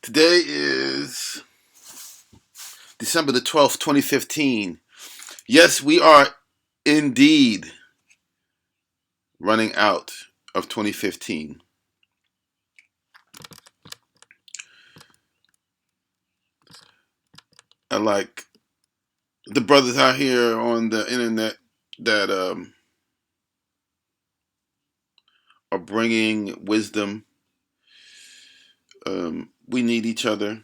Today is December the 12th, 2015. Yes, we are indeed running out of 2015. I like the brothers out here on the internet that are bringing wisdom. We need each other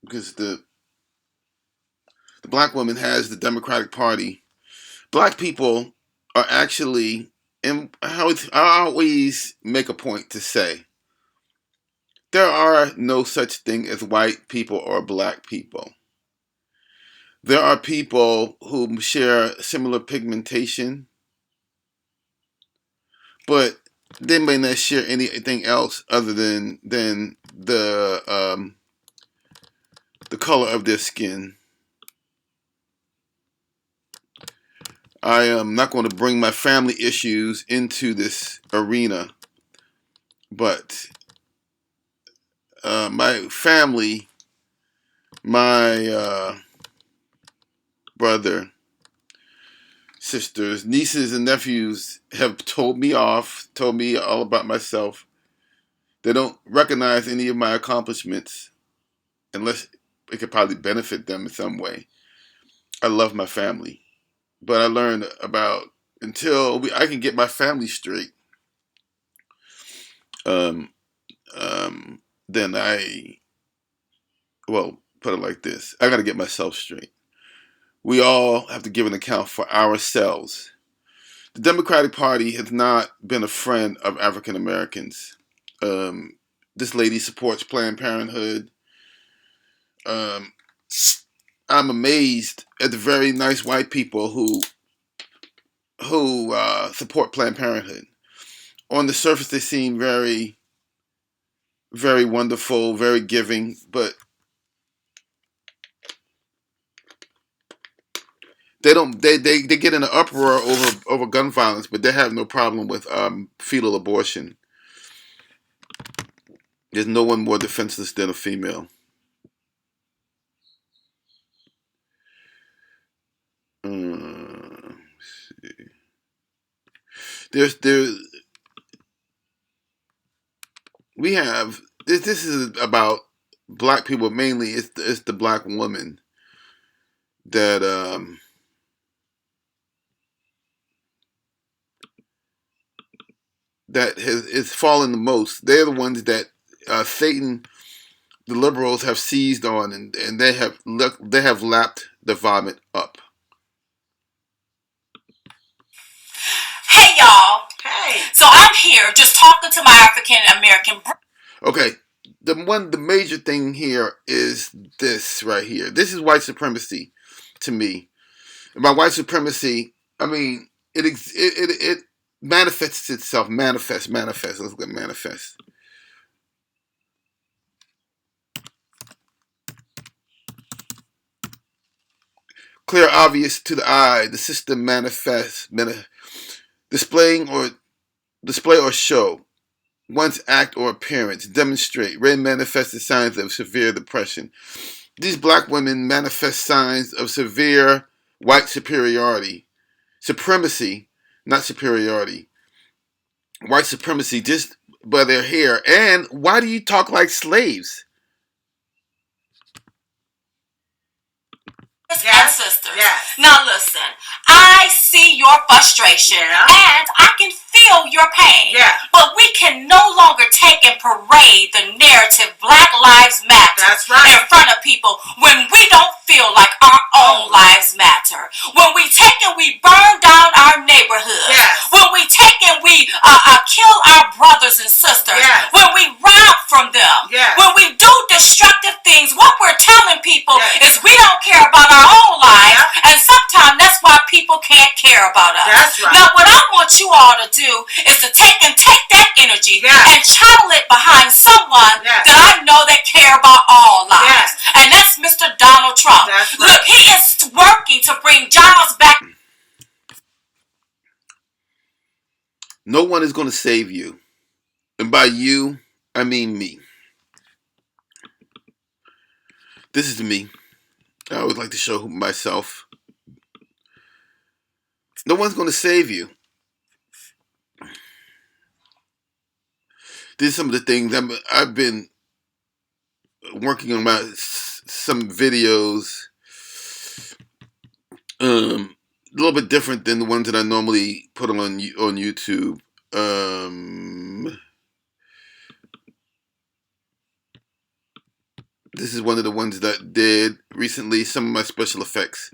because the black woman has the Democratic Party. Black people are actually, and I always make a point to say, there are no such thing as white people or black people. There are people who share similar pigmentation, but they may not share anything else other than the color of their skin. I am not going to bring my family issues into this arena, but my family, my brother, sisters, nieces, and nephews have told me off, told me all about myself. They don't recognize any of my accomplishments unless it could probably benefit them in some way. I love my family, but I learned about I can get my family straight, um, then put it like this: I got to get myself straight. We all have to give an account for ourselves. The Democratic Party has not been a friend of African Americans. This lady supports Planned Parenthood. Um, I'm amazed at the very nice white people who support Planned Parenthood. On the surface, they seem very, very wonderful, very giving, but they don't. They get in an uproar over gun violence, but they have no problem with fetal abortion. There's no one more defenseless than a female. Let's see. There's we have this. This is about black people mainly. It's the black woman that is fallen the most. They're the ones that Satan, the liberals, have seized on, and they have lapped the vomit up. Hey y'all. Hey. So I'm here just talking to my African American. Okay, the major thing here is this right here. This is white supremacy to me. And by white supremacy, I mean it manifests itself. Manifest. Let's look at manifest. Clear, obvious to the eye. The system manifests, display or show one's act or appearance, demonstrate, red manifested signs of severe depression. These black women manifest signs of severe white superiority, supremacy, not superiority, white supremacy just by their hair. And why do you talk like slaves? Yes, and sisters. Yes. Now listen, I see your frustration, and I can feel your pain. Yeah. But we can no longer take and parade the narrative Black Lives Matter. That's right. In front of people when we don't feel like our own lives matter. When we take and we burn down our neighborhoods. Yes. When we take and we kill our brothers and sisters. Yes. When we rob from them. Yes. When we do destructive things, what we're telling people is we don't care about our own lives, and sometimes that's why people can't care about us. That's right. Now, what I want you all to do is to take that energy and channel it behind someone that I know that care about all lives, and that's Mr. Donald Trump. That's right. Look, he is working to bring jobs back. No one is going to save you, and by you, I mean me. This is me. I always like to show myself. No one's going to save you. These are some of the things I've been working on some videos. A little bit different than the ones that I normally put on YouTube. This is one of the ones that I did recently. Some of my special effects.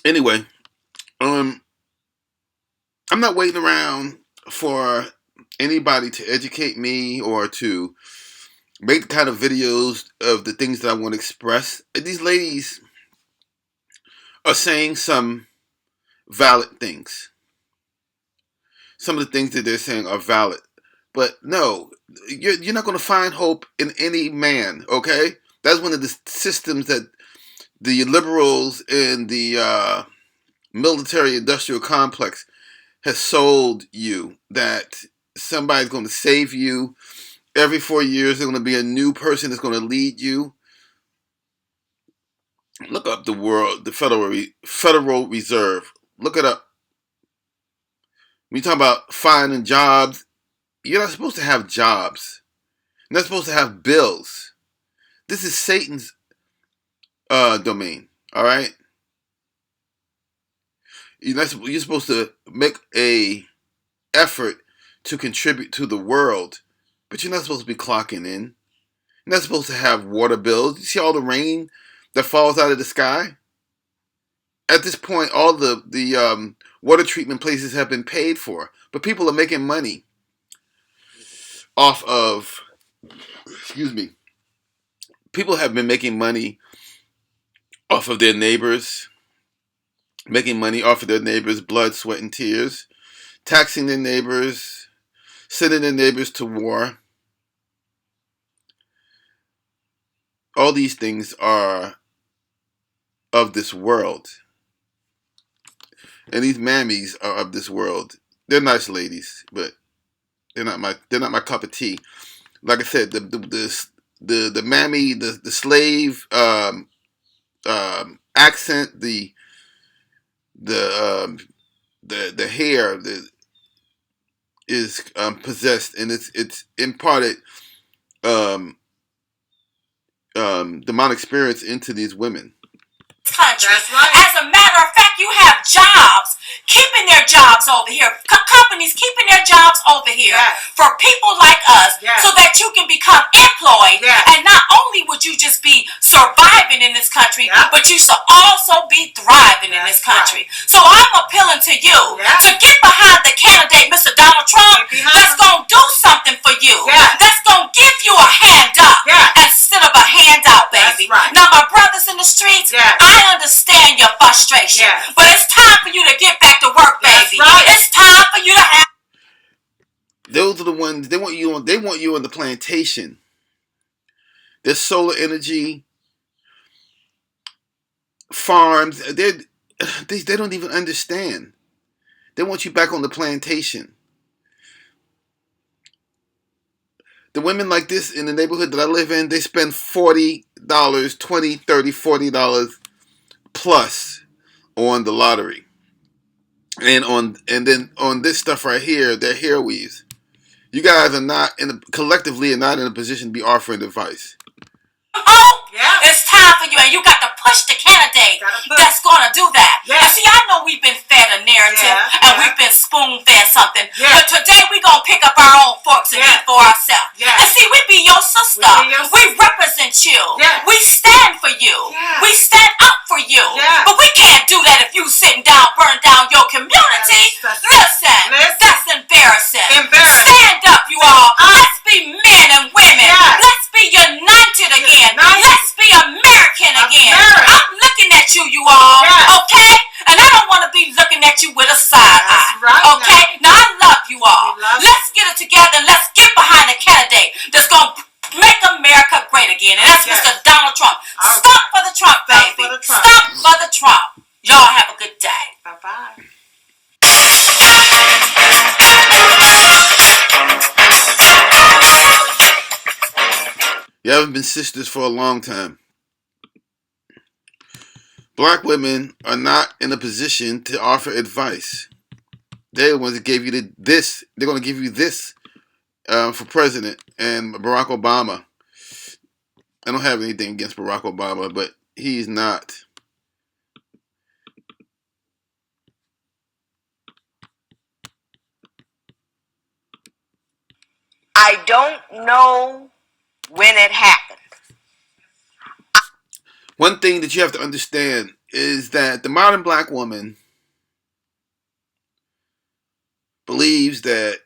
Anyway, I'm not waiting around for anybody to educate me or to make the kind of videos of the things that I want to express. These ladies are saying some valid things. Some of the things that they're saying are valid. But no, you're not going to find hope in any man, okay? That's one of the systems that the liberals in the military-industrial complex has sold you, that somebody's going to save you. Every 4 years, there's going to be a new person that's going to lead you. Look up the Federal Reserve. Look it up. When you talk about finding jobs, you're not supposed to have jobs. You're not supposed to have bills. This is Satan's domain. All right. You're supposed to make a effort to contribute to the world, but you're not supposed to be clocking in. You're not supposed to have water bills. You see all the rain that falls out of the sky? At this point, all the water treatment places have been paid for, but people are making money off of, excuse me, people have been making money off of their neighbors, making money off of their neighbors' blood, sweat, and tears, taxing their neighbors, sending their neighbors to war. All these things are of this world. And these mammies are of this world. They're nice ladies, but they're not my cup of tea. Like I said, the mammy, the slave accent, the hair is possessed, and it's imparted demonic spirits into these women. Country. That's right. As a matter of fact, you have jobs keeping their jobs over here. Companies keeping their jobs over here for people like us, so that you can become employed. And not only would you just be surviving in this country, but you should also be thriving in this country. Right. So I'm appealing to you to get behind the candidate, Mr. Donald Trump, that's going to do something for you. That's going to give you a hand up instead of a handout, baby. Right. Now, my brothers in the streets, I understand your frustration, but it's time for you to get back to work, baby. Right. It's time for you to have. Those are the ones they want you on. They want you on the plantation. There's solar energy farms. They don't even understand. They want you back on the plantation. The women like this in the neighborhood that I live in, they spend $40, $20, $30, $40 plus on the lottery. And then on this stuff right here, they're hair weaves. You guys are not collectively are not in a position to be offering advice. Oh, yeah. It's time for you, and you got to push the candidate that's going to do that. Yeah. And see, I know we've been fed a narrative, and we've been spoon-fed something, but today we're going to pick up our own forks and eat for ourselves. And see, we be your sister. We represent you. We stand for you. We stand up for you. But we can't do that if you sitting down, burn down your community. Listen, that's embarrassing. Stand up, you all. Let's be men and women. Let's be united again. Let's be American again. I'm looking at you, you all. Okay? And I don't want to be looking at you with a side eye. Okay? Now I love you all. Let's get it together and let's get behind a candidate that's going to make America great again. And that's Mr. Donald Trump. Stop for the Trump, baby. Stop for the Trump. Y'all have a good day. Bye-bye. You haven't been sisters for a long time. Black women are not in a position to offer advice. They're the ones that gave you this. They're going to give you this for president and Barack Obama. I don't have anything against Barack Obama, but he's not. I don't know when it happened. One thing that you have to understand is that the modern black woman believes that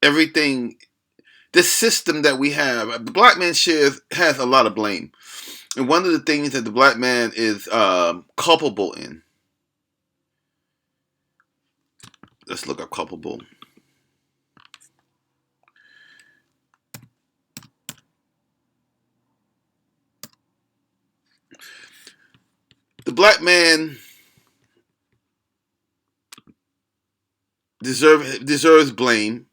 everything, this system that we have, the black man has a lot of blame. And one of the things that the black man is culpable in, let's look up culpable. The black man deserves blame.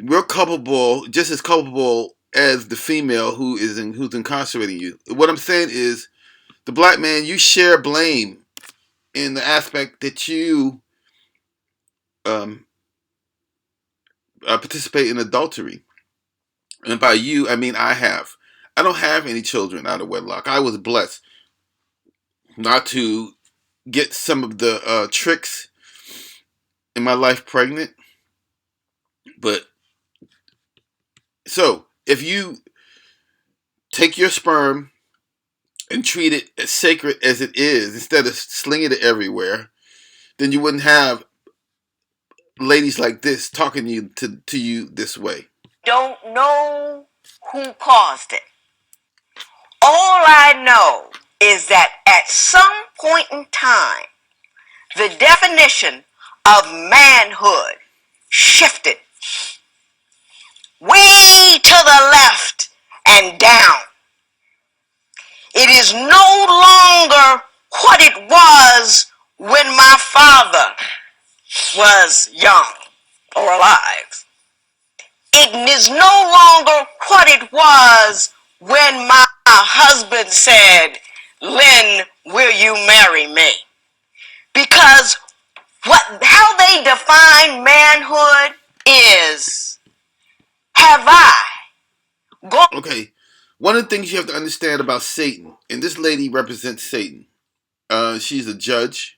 We're culpable, just as culpable as the female who's incarcerating you. What I'm saying is, the black man, you share blame in the aspect that you participate in adultery. And by you, I mean I have. I don't have any children out of wedlock. I was blessed not to get some of the tricks in my life pregnant. But so if you take your sperm and treat it as sacred as it is, instead of slinging it everywhere, then you wouldn't have ladies like this talking to you this way. Don't know who caused it. All I know is that at some point in time, the definition of manhood shifted way to the left and down. It is no longer what it was when my father was young or alive. It is no longer what it was when my husband said, "Lynn, will you marry me?" Because how they define manhood is, have I gone... Okay, one of the things you have to understand about Satan, and this lady represents Satan. She's a judge.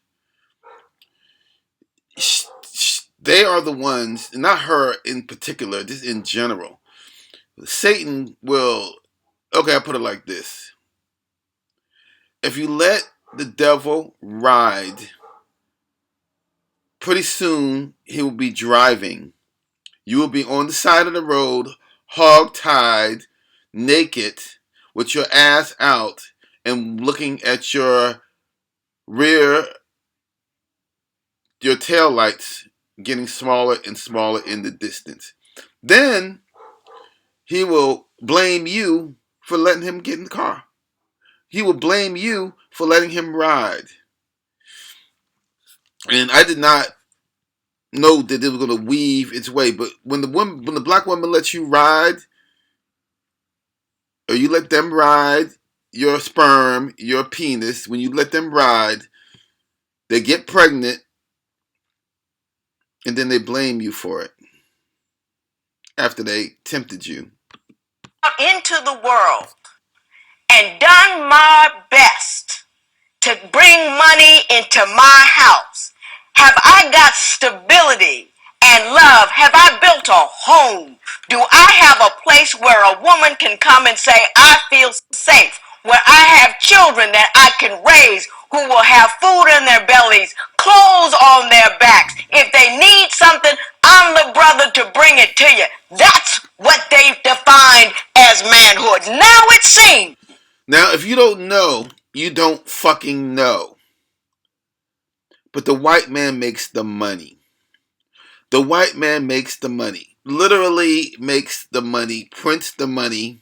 They are the ones, not her in particular, just in general. Satan will, okay, I'll put it like this. If you let the devil ride, pretty soon he will be driving. You will be on the side of the road, hog-tied, naked, with your ass out, and looking at your rear, your tail lights getting smaller and smaller in the distance. Then he will blame you for letting him get in the car. He will blame you for letting him ride. And I did not know that it was going to weave its way. But when the black woman lets you ride, or you let them ride, your sperm, your penis, when you let them ride, they get pregnant, and then they blame you for it after they tempted you. Into the world and done my best to bring money into my house. Have I got stability and love? Have I built a home? Do I have a place where a woman can come and say, I feel safe? Where I have children that I can raise who will have food in their bellies, clothes on their backs. If they need something, I'm the brother to bring it to you. That's what they've defined as manhood. Now it seems. Now, if you don't know, you don't fucking know. But the white man makes the money. The white man makes the money. Literally makes the money, prints the money,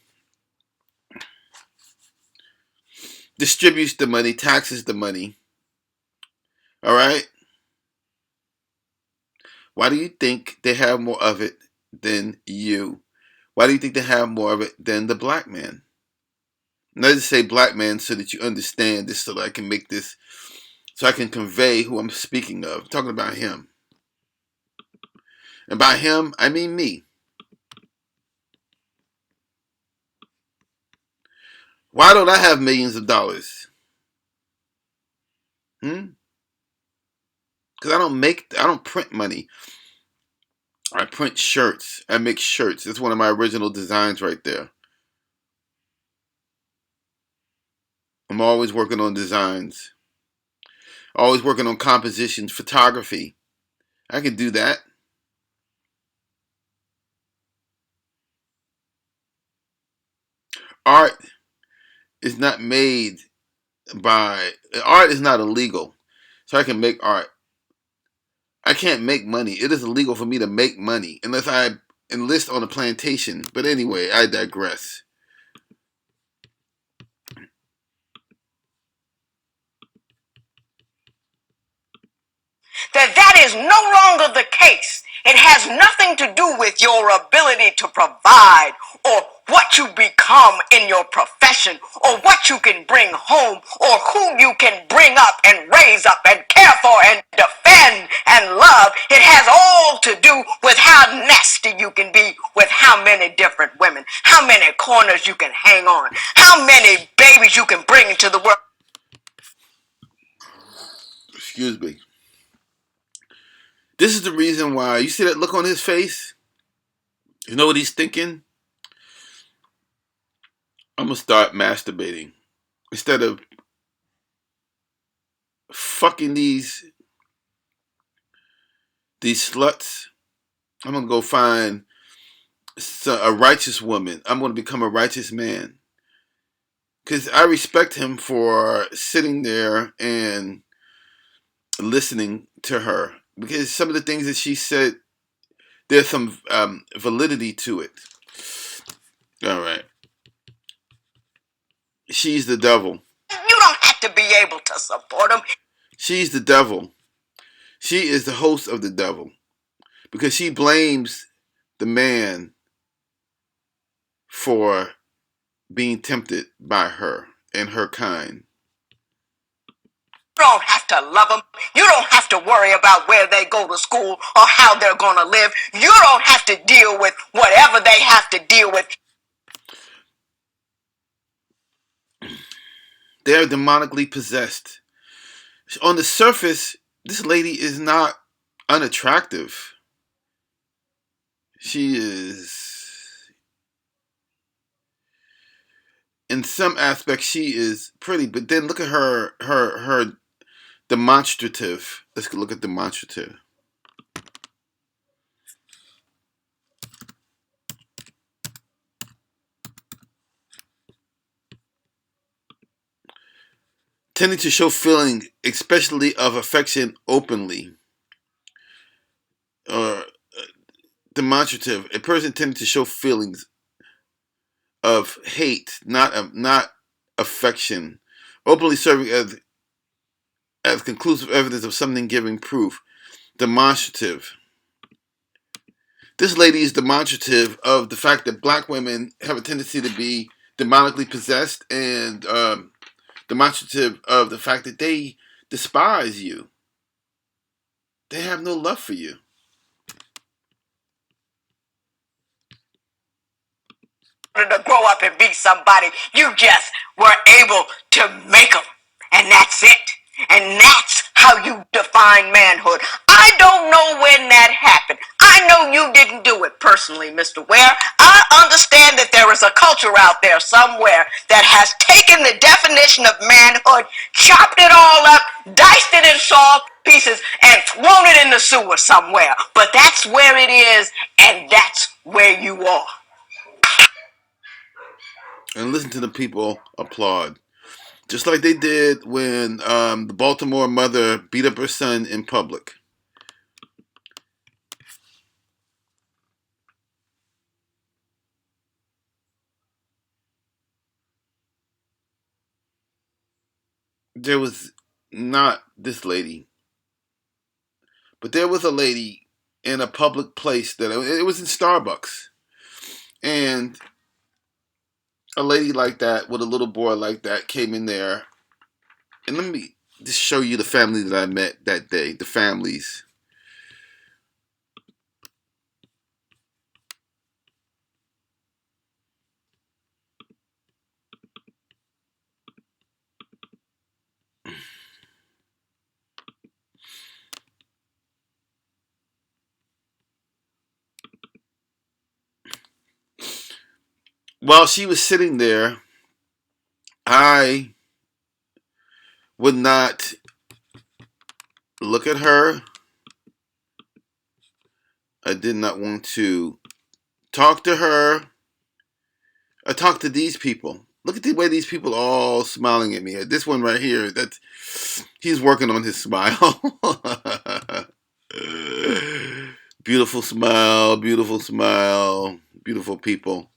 distributes the money, taxes the money. All right? Why do you think they have more of it than you? Why do you think they have more of it than the black man? And I just say black man so that you understand this, so that I can make this, so I can convey who I'm speaking of. I'm talking about him. And by him, I mean me. Why don't I have millions of dollars? Because I don't print money. I print shirts. I make shirts. That's one of my original designs right there. I'm always working on designs. Always working on compositions, photography. I can do that. Art is not made by... Art is not illegal. So I can make art. I can't make money. It is illegal for me to make money unless I enlist on a plantation. But anyway, I digress. That is no longer the case. It has nothing to do with your ability to provide or what you become in your profession or what you can bring home or who you can bring up and raise up and care for and defend and love. It has all to do with how nasty you can be with how many different women, how many corners you can hang on, how many babies you can bring into the world. Excuse me. This is the reason why. You see that look on his face? You know what he's thinking? I'm going to start masturbating. Instead of fucking these sluts, I'm going to go find a righteous woman. I'm going to become a righteous man. Because I respect him for sitting there and listening to her. Because some of the things that she said, there's some validity to it. All right. She's the devil. You don't have to be able to support him. She's the devil. She is the host of the devil. Because she blames the man for being tempted by her and her kind. You don't have to love them. You don't have to worry about where they go to school or how they're going to live. You don't have to deal with whatever they have to deal with. They're demonically possessed. On the surface, this lady is not unattractive. She is, in some aspects, she is pretty. But then look at her demonstrative. Let's look at demonstrative. Tending to show feeling, especially of affection, openly. Or demonstrative. A person tending to show feelings of hate, not affection, openly serving as conclusive evidence of something giving proof. Demonstrative. This lady is demonstrative of the fact that black women have a tendency to be demonically possessed and demonstrative of the fact that they despise you. They have no love for you. To grow up and be somebody, you just were able to make them, and that's it. And that's how you define manhood. I don't know when that happened. I know you didn't do it personally, Mr. Ware. I understand that there is a culture out there somewhere that has taken the definition of manhood, chopped it all up, diced it in small pieces, and thrown it in the sewer somewhere. But that's where it is, and that's where you are. And listen to the people applaud. Just like they did when the Baltimore mother beat up her son in public. There was not this lady, but there was a lady in a public place that it was in Starbucks. And a lady like that with a little boy like that came in there. And let me just show you the family that I met that day. The families. While she was sitting there, I would not look at her. I did not want to talk to her. I talked to these people. Look at the way these people are all smiling at me. This one right here, he's working on his smile. Beautiful smile, beautiful smile, beautiful people.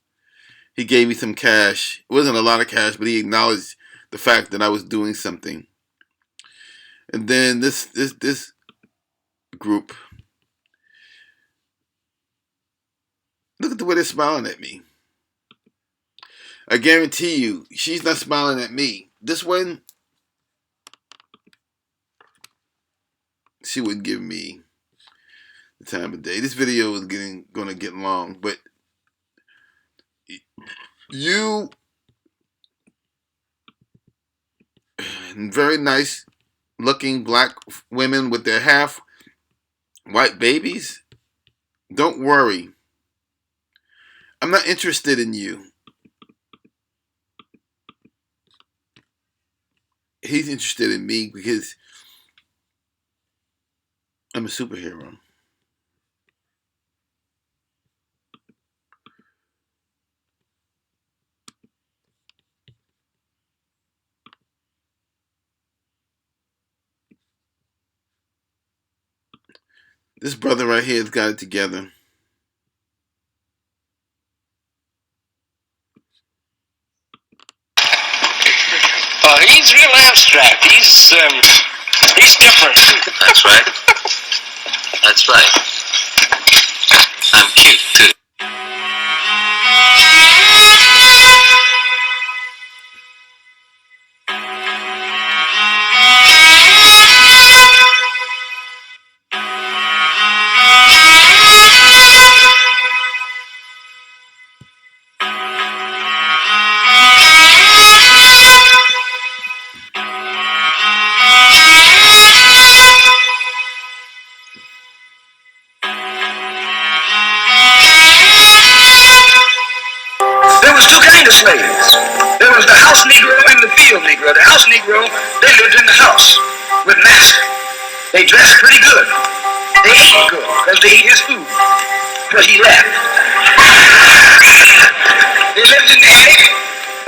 He gave me some cash. It wasn't a lot of cash, but he acknowledged the fact that I was doing something. And then this group, look at the way they're smiling at me. I guarantee you, she's not smiling at me. This one, she wouldn't give me the time of day. This video is going to get long, but you, very nice looking black women with their half white babies, don't worry. I'm not interested in you. He's interested in me because I'm a superhero. This brother right here has got it together. He's real abstract. He's different. That's right. That's right. I'm cute too. There was two kinds of slaves. There was the house Negro and the field Negro. The house Negro, they lived in the house with master. They dressed pretty good. They ate good because they ate his food. Because he left. They lived in the attic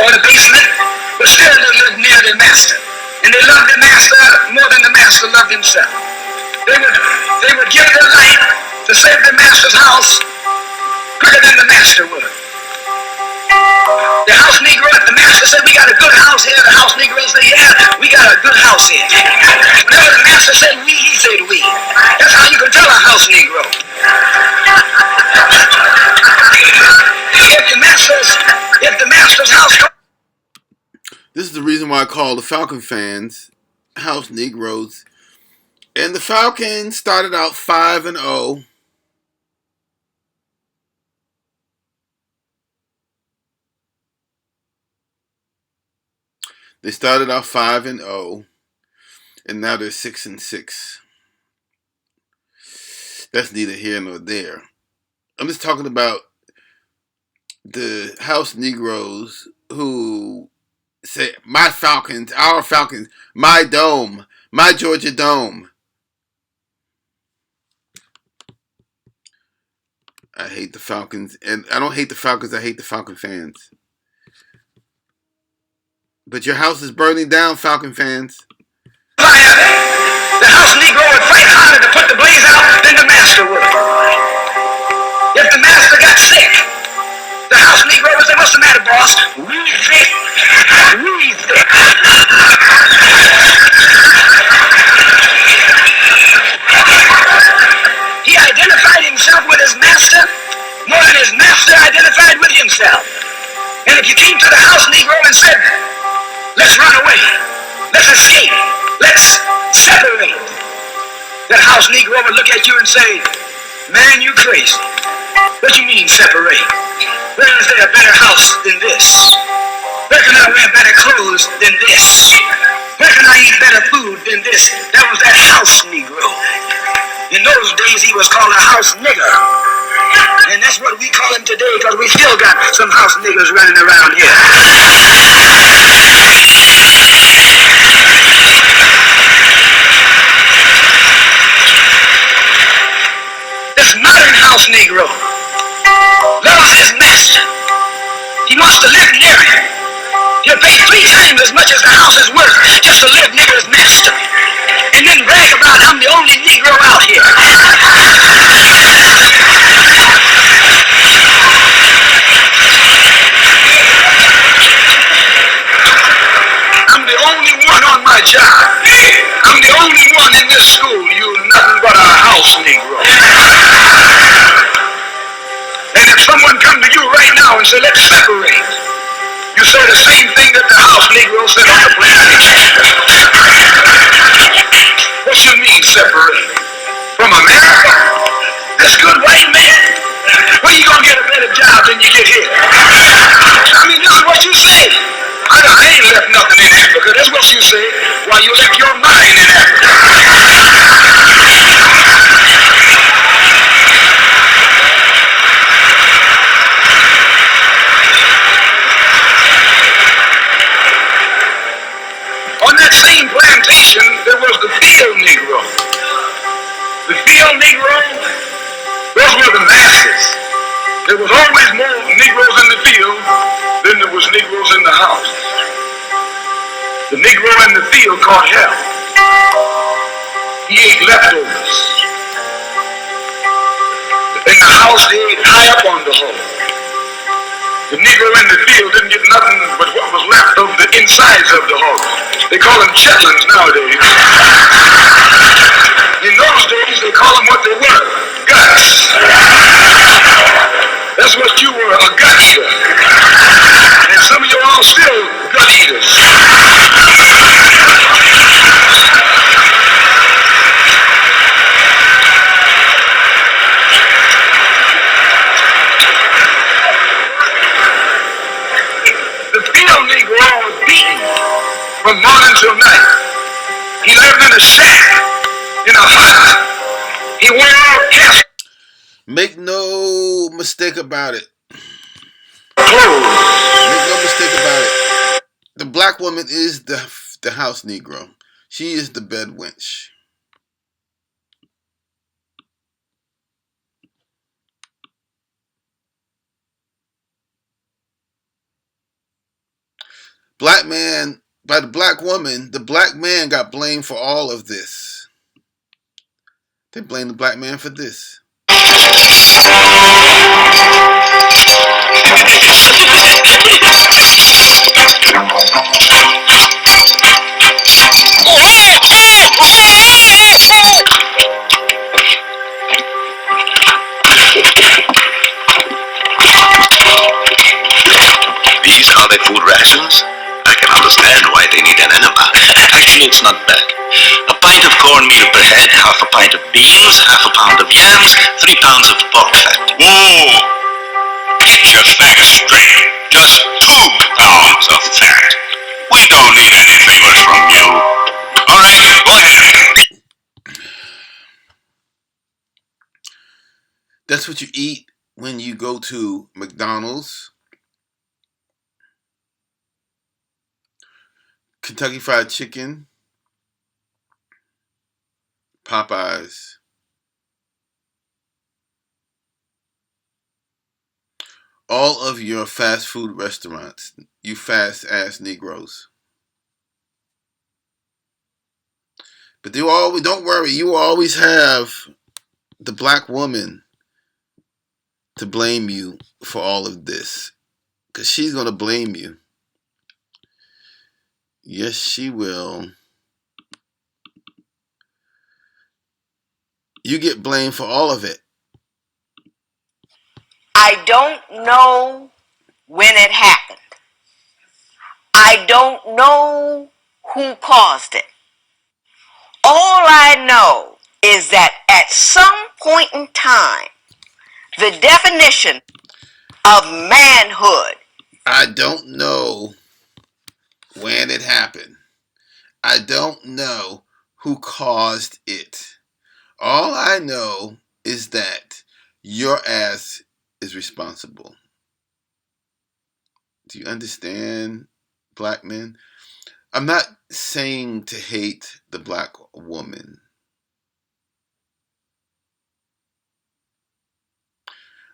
or the basement, but still they lived near their master. And they loved the master more than the master loved himself. They would give their life to save the master's house quicker than the master would. The house Negro, if the master said, we got a good house here, the house Negro said, yeah, we got a good house here. Whenever the master said we, he said we. That's how you can tell a house Negro. If the master's house... This is the reason why I call the Falcon fans house Negroes. And the Falcons started out 5-0. They started out 5-0, and now they're 6-6. That's neither here nor there. I'm just talking about the house Negroes who say, my Falcons, our Falcons, my dome, my Georgia Dome. I hate the Falcons, and I don't hate the Falcons, I hate the Falcon fans. But your house is burning down, Falcon fans. The house Negro would fight harder to put the blaze out than the master would. If the master got sick, the house Negro would say, what's the matter, boss? We sick. We sick. He identified himself with his master more than his master identified with himself. And if you came to the house Negro and said, let's run away, let's escape, let's separate, that house Negro would look at you and say, man, you crazy. What you mean separate? Where is there a better house than this? Where can I wear better clothes than this? Where can I eat better food than this? That was that house Negro. In those days he was called a house nigger. And that's what we call him today, because we still got some house niggers running around here. This modern house Negro loves his master. He wants to live near him. He'll pay 3 times as much as the house is worth just to live near his master. And then brag about, I'm the only Negro out here. I'm the only one on my job. I'm the only one in this school. You're nothing but a house Negro. And if someone come to you right now and say, let's separate, you say the same thing that the house Negro said on the plantation. What you mean separate? From America? This good white man? Where you gonna get a better job than you get here? I mean, this is what you say. I ain't left nothing in Africa. That's what you say. While you left your mind in Africa. On that same plantation, there was the field Negro. The field Negro, those were the masses. There was always more Negroes in the field than there was Negroes in the house. The Negro in the field caught hell. He ate leftovers. In the house, they ate high up on the hole. The Negro in the field didn't get nothing but what was left of the insides of the hole. They call them chitlins nowadays. In those days, they call them what they were, guts. That's what you were, a gut eater. And some of you all still gut eaters. The field Negro was beaten from morning till night. He lived in a shack, in a hut. He wore cast. Make no mistake about it. Clothes. Make no mistake about it. The black woman is the house Negro. She is the bed wench. Black man, by the black woman, the black man got blamed for all of this. They blame the black man for this. peasants, I can understand why they need an enema. Actually, it's not bad. A pint of cornmeal per head, half a pint of beans, half a pound of yams, 3 pounds of pork fat. Whoa! Get your facts straight. Just 2 pounds of fat. We don't need any favors from you. All right, go ahead. That's what you eat when you go to McDonald's, Kentucky Fried Chicken, Popeyes. All of your fast food restaurants, you fast ass Negroes. But don't worry, you will always have the black woman to blame you for all of this. Because she's going to blame you. Yes, she will. You get blamed for all of it. I don't know when it happened. I don't know who caused it. All I know is that at some point in time, the definition of manhood. I don't know when it happened. I don't know who caused it. All I know is that your ass is responsible. Do you understand, black men? I'm not saying to hate the black woman.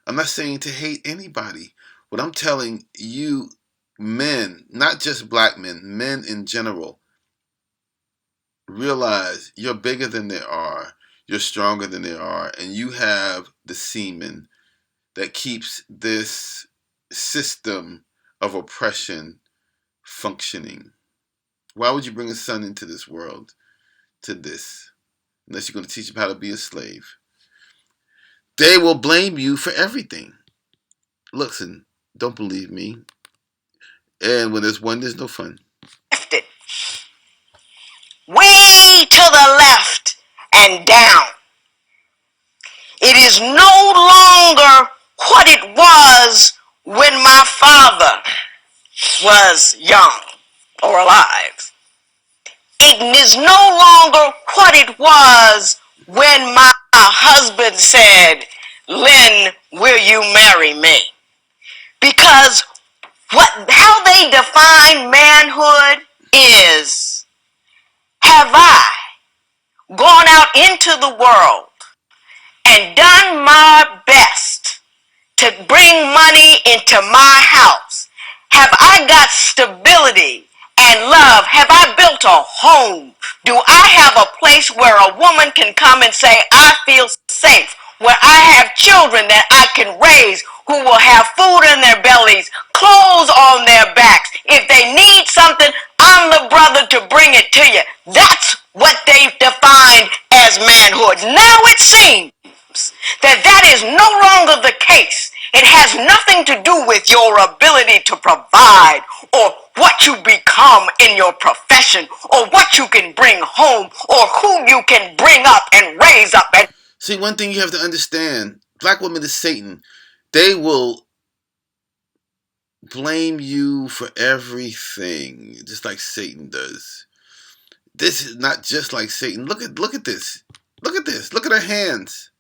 I'm not saying to hate anybody. What I'm telling you, men, not just black men, men in general, realize you're bigger than they are, you're stronger than they are, and you have the semen that keeps this system of oppression functioning. Why would you bring a son into this world to this, unless you're going to teach him how to be a slave? They will blame you for everything. Listen, don't believe me. And when there's one, there's no fun. Way to the left and down. It is no longer what it was when my father was young or alive. It is no longer what it was when my husband said, "Lynn, will you marry me?" Because how they define manhood is, have I gone out into the world and done my best to bring money into my house? Have I got stability and love? Have I built a home? Do I have a place where a woman can come and say, I feel safe? Where I have children that I can raise who will have food in their bellies, clothes on their backs. If they need something, I'm the brother to bring it to you. That's what they've defined as manhood. Now it seems that is no longer the case. It has nothing to do with your ability to provide or what you become in your profession or what you can bring home or who you can bring up and raise up. See, one thing you have to understand, black women is Satan. They will blame you for everything, just like Satan does. This is not just like Satan. Look at this. Look at this. Look at her hands.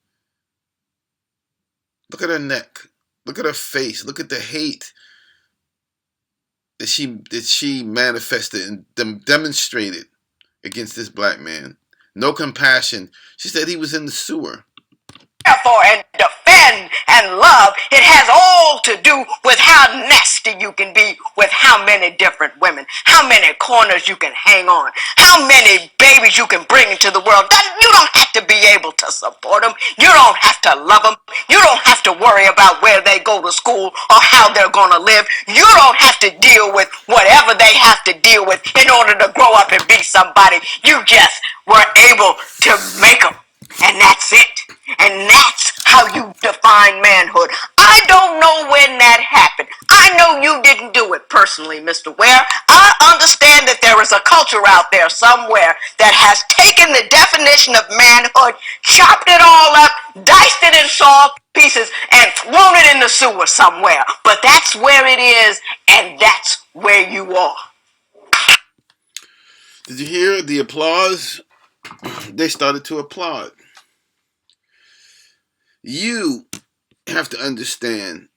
Look at her neck. Look at her face. Look at the hate that she manifested and demonstrated against this black man. No compassion. She said he was in the sewer. Therefore, and defend and love, it has all to do with how nasty you can be with how many different women, how many corners you can hang on, how many babies you can bring into the world. You don't have to be able to support them. You don't have to love them. You don't have to worry about where they go to school or how they're going to live. You don't have to deal with whatever they have to deal with in order to grow up and be somebody. You just were able to make them. And that's it. And that's how you define manhood. I don't know when that happened. I know you didn't do it personally, Mr. Ware. I understand that there is a culture out there somewhere that has taken the definition of manhood, chopped it all up, diced it in small pieces, and thrown it in the sewer somewhere. But that's where it is, and that's where you are. Did you hear the applause? They started to applaud. You have to understand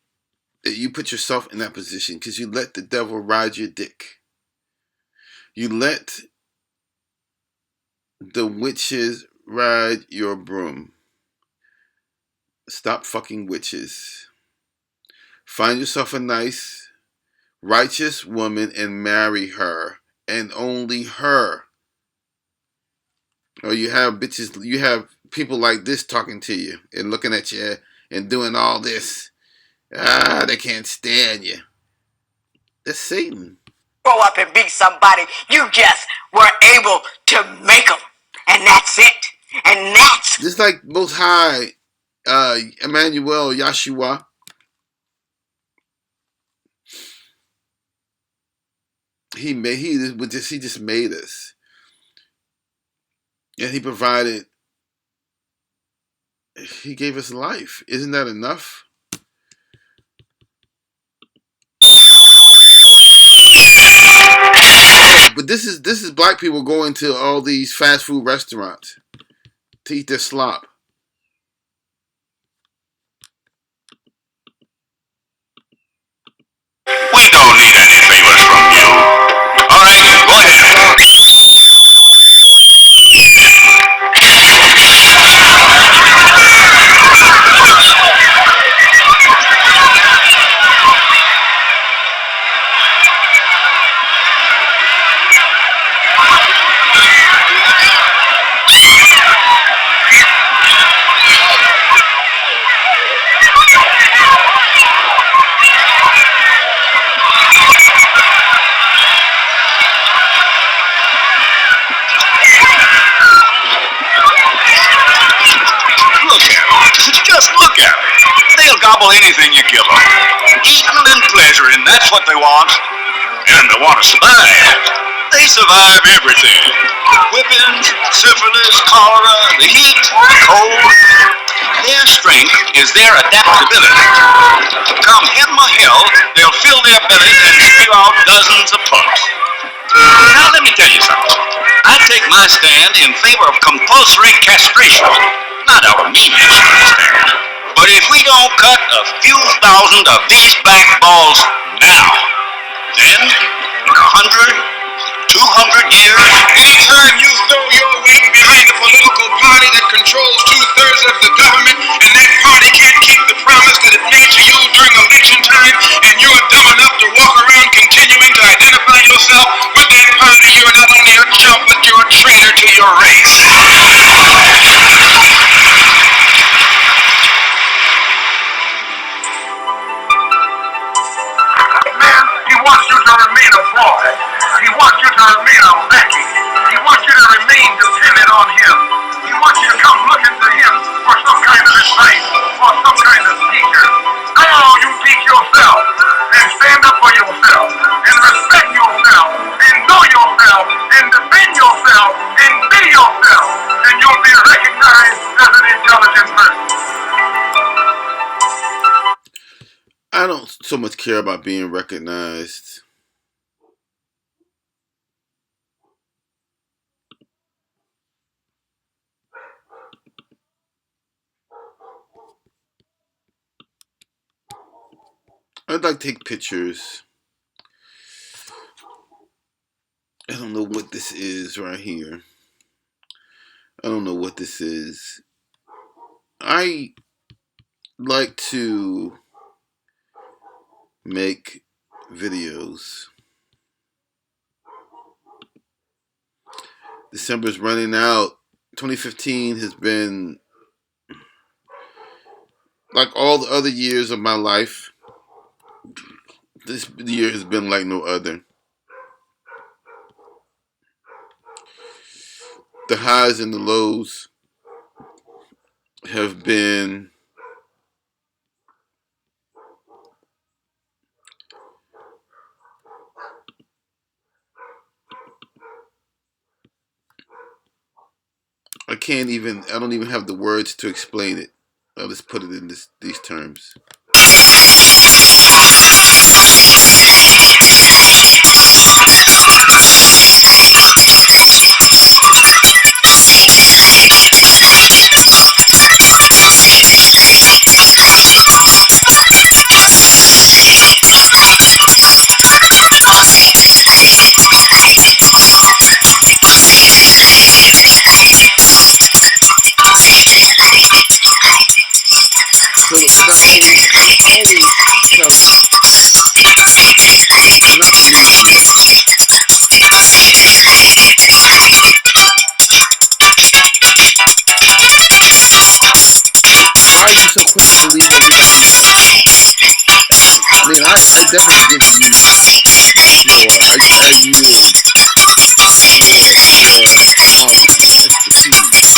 that you put yourself in that position because you let the devil ride your dick. You let the witches ride your broom. Stop fucking witches. Find yourself a nice, righteous woman and marry her, and only her. Or you have bitches, you have people like this talking to you and looking at you and doing all this. They can't stand you. That's Satan. Grow up and be somebody. You just were able to make them. And that's it. And that's... Just like Most High, Emmanuel, Yahshua. He just made us. And he provided, he gave us life. Isn't that enough? But this is black people going to all these fast food restaurants to eat their slop. We don't need any favors from you. Alright, go ahead. Just look at them. They'll gobble anything you give them. Eating and pleasuring, that's what they want. And they want to survive. They survive everything. Whippings, syphilis, cholera, the heat, the cold. Their strength is their adaptability. Come heaven or hell, they'll fill their bellies and spew out dozens of pups. Now let me tell you something. I take my stand in favor of compulsory castration. Not our meanness, understand. But if we don't cut a few thousand of these back balls now, then in 100, 200 years, Anytime you throw your weight behind a political party that controls 2/3 of the government, and that party can't keep the promise that it made to you during election time, and you're dumb enough to walk around continuing to identify yourself with that party, you're not only a chump, but you're a traitor to your race. Man, he wants you to remain a boy. He wants you to remain a lackey. He wants you to remain dependent on him. He wants you to come looking to him for some kind of advice or some kind of teacher. Now you teach yourself and stand up for yourself and respect yourself and know yourself and defend yourself and be yourself, and you'll be recognized as an intelligent person. I don't so much care about being recognized. I'd like to take pictures. I don't know what this is right here. I don't know what this is. I like to make videos. December's running out. 2015 has been like all the other years of my life. This year has been like no other. The highs and the lows. have been I don't even have the words to explain it. I'll just put it in these terms. So I always tell them, do not believe me. Why are you so quick to believe everybody else? I mean, I definitely give you your IU and your knowledge, your expertise. But you won't believe me. You believe me. Very nice people, intelligent people.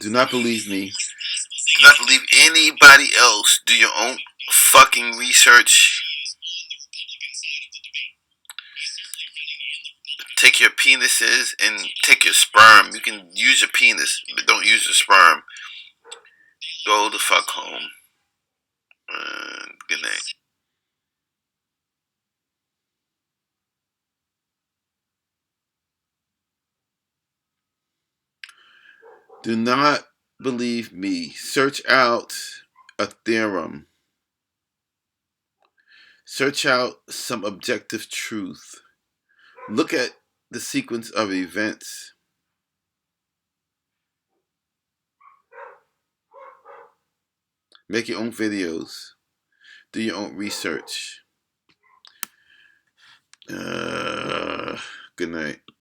Do not believe me. Do not believe anybody else. Do your own fucking research. Take your penises and take your sperm. You can use your penis, but don't use your sperm. Go the fuck home. Good night. Do not believe me. Search out a theorem. Search out some objective truth. Look at the sequence of events. Make your own videos. Do your own research. Good night.